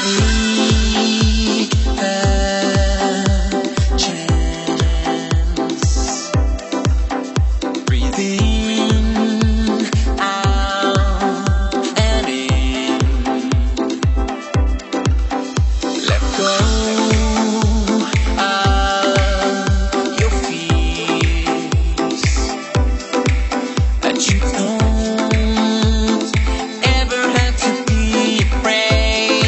Take a chance. Breathe in, out, and in. Let go of your fears that you don't ever have to be afraid.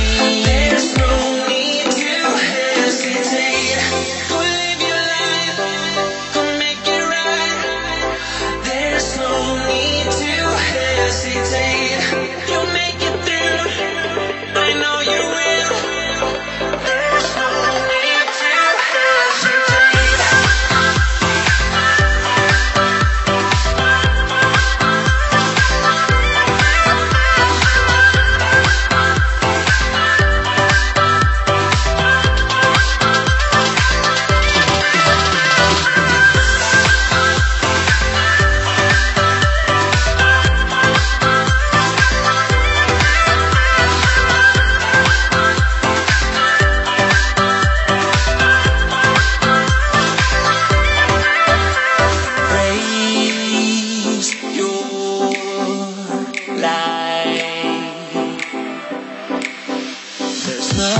There's no need to hesitate. Go live your life, go make it right. There's no need to hesitate. You'll make it through, I know you will. There's no need to hesitate. Raise your light. There's no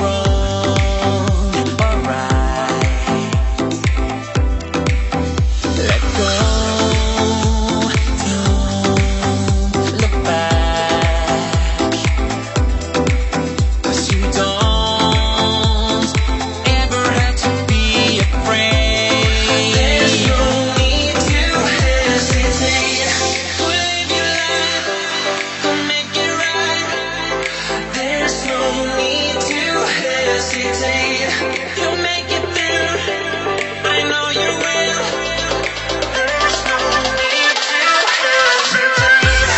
wrong or right. Let go, don't look back, 'cause you don't ever have to be afraid. There's no need to hesitate. Go live your life, go make it right. There's no need to hesitate. You'll make it through, I know you will. There's no need to hesitate.